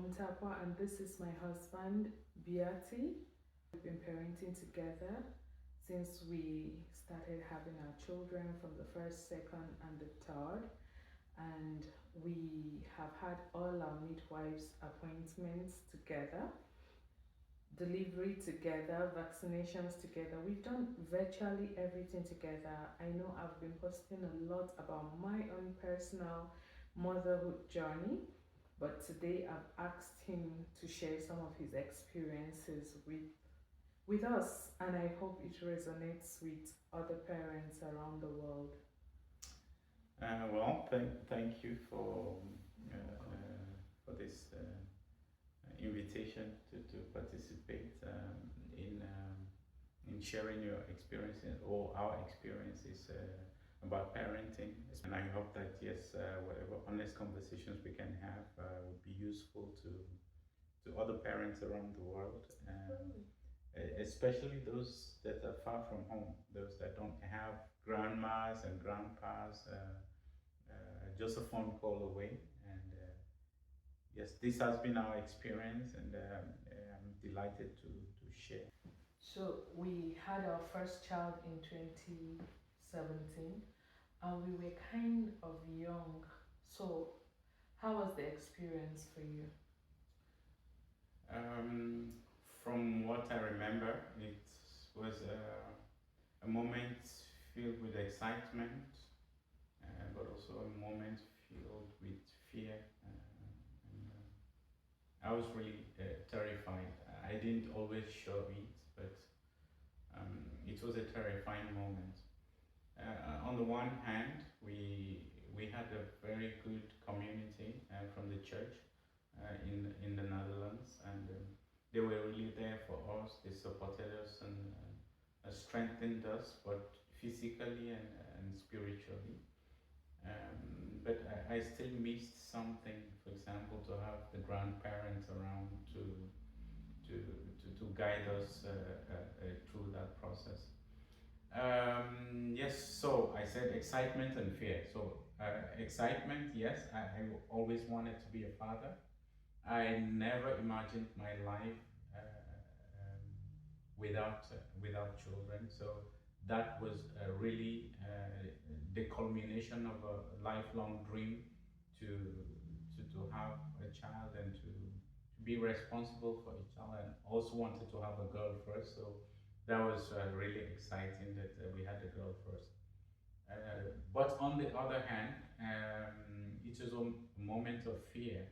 Omontapwa, and this is my husband, Beati. We've been parenting together since we started having our children from the first, second, and the third. And we have had all our midwives appointments together, delivery together, vaccinations together. We've done virtually everything together. I know I've been posting a lot about my own personal motherhood journey, but today I've asked him to share some of his experiences with us, and I hope it resonates with other parents around the world. Well, thank you for this invitation to participate in sharing your experiences or our experiences about parenting. And I hope that yes, whatever honest conversations we can have would be useful to other parents around the world. Especially those that are far from home, those that don't have grandmas and grandpas, just a phone call away. And yes, this has been our experience, and I'm delighted to share. So we had our first child in 2017, and we were kind of young. So how was the experience for you? From what I remember, it was a moment filled with excitement, but also a moment filled with fear. I was really terrified. I didn't always show it, but it was a terrifying moment. On the one hand, we had a very good community from the church in the Netherlands, and they were really there for us. They supported us and strengthened us, both physically and spiritually. But I still missed something. For example, to have the grandparents around to guide us through that process. Yes, so I said excitement and fear. So excitement, yes, I always wanted to be a father. I never imagined my life without children. So that was really the culmination of a lifelong dream to have a child and to be responsible for a child, and also wanted to have a girl first. So that was really exciting that we had a girl first. But on the other hand, it was a moment of fear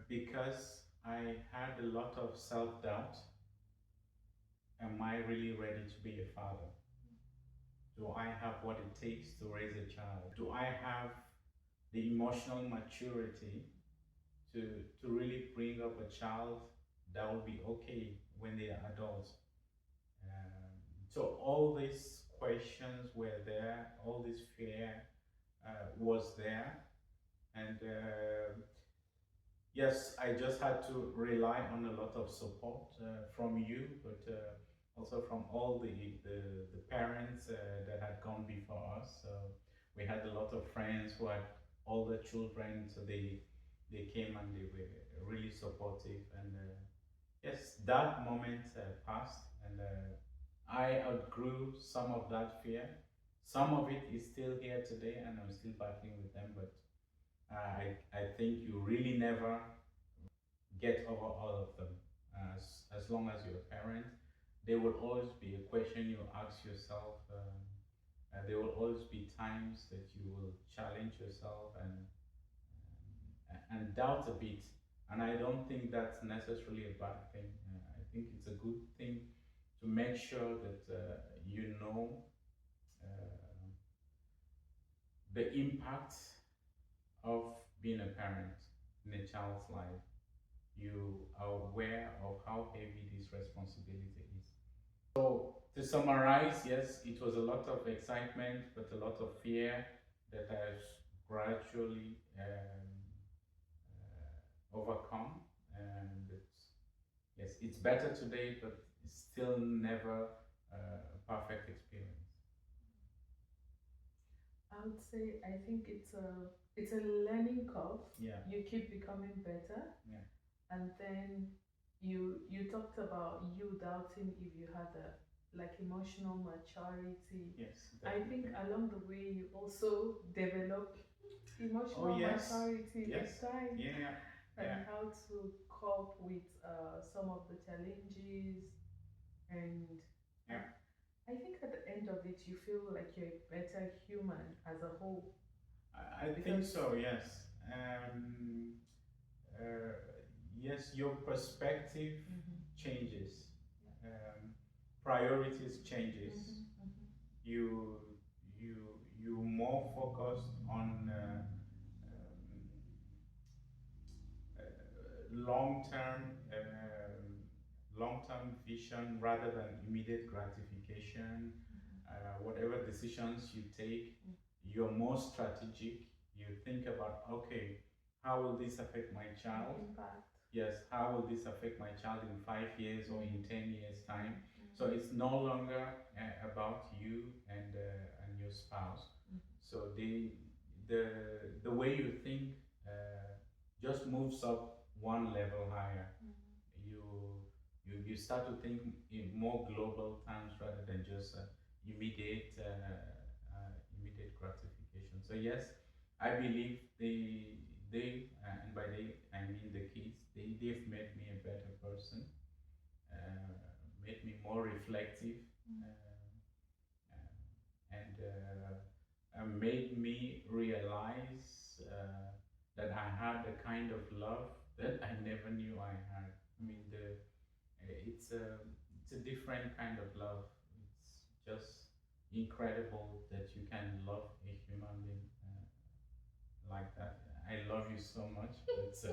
because I had a lot of self-doubt. Am I really ready to be a father? Do I have what it takes to raise a child? Do I have the emotional maturity to really bring up a child that will be okay when they are adults? So all these questions were there, all this fear was there, and yes, I just had to rely on a lot of support from you, but also from all the parents that had gone before us. So we had a lot of friends who had older children, so they came and they were really supportive. And yes, that moment passed, and I outgrew some of that fear. Some of it is still here today, and I'm still battling with them, but I think you really never get over all of them. As long as you're a parent, there will always be a question you ask yourself. There will always be times that you will challenge yourself and doubt a bit. And I don't think that's necessarily a bad thing. I think it's a good thing to make sure that you know the impact of being a parent in a child's life. You are aware of how heavy this responsibility is. So to summarize, yes, it was a lot of excitement, but a lot of fear that I've gradually overcome. And yes, it's better today, but it's still never a perfect experience. I would say I think it's a it's a learning curve. Yeah. You keep becoming better. Yeah. And then you talked about you doubting if you had a like emotional maturity. Yes. I think definitely. along the way you also develop emotional yes. maturity Yes. with time. Yeah. And Yeah. how to cope with some of the challenges. And Yeah. I think at the end of it you feel like you're a better human as a whole. I think so. Yes. Yes, your perspective changes. Priorities changes. You you more focused on long-term vision rather than immediate gratification. Whatever decisions you take, you're more strategic. You think about, okay, how will this affect my child? Impact. Yes, how will this affect my child in 5 years or in 10 years time? So it's no longer about you and your spouse. So the way you think just moves up one level higher. You start to think in more global terms rather than just immediate immediate gratification. So yes, I believe and by they I mean the kids, they've made me a better person, made me more reflective, and made me realize that I had a kind of love that I never knew I had. I mean, it's a different kind of love. It's just incredible that you can love a human being like that. I love you so much. It's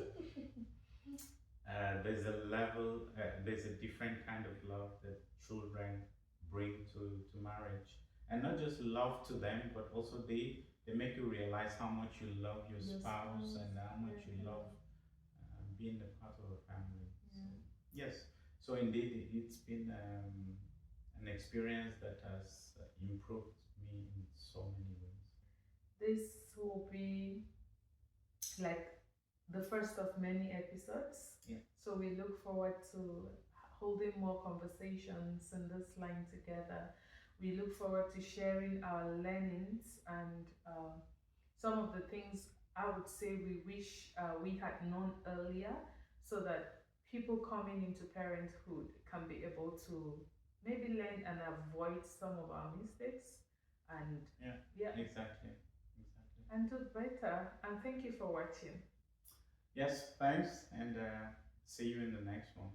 there's a level, there's a different kind of love that children bring to marriage, and not just love to them, but also they make you realize how much you love your spouse and how much you love being a part of a family. So, yes, so indeed it's been an experience that has improved me in so many ways. This will be like the first of many episodes. Yeah. So we look forward to holding more conversations in this line together. We look forward to sharing our learnings and some of the things I would say we wish we had known earlier, so that people coming into parenthood can be able to maybe learn and avoid some of our mistakes and Exactly. and do better. And thank you for watching. Yes, thanks, and see you in the next one.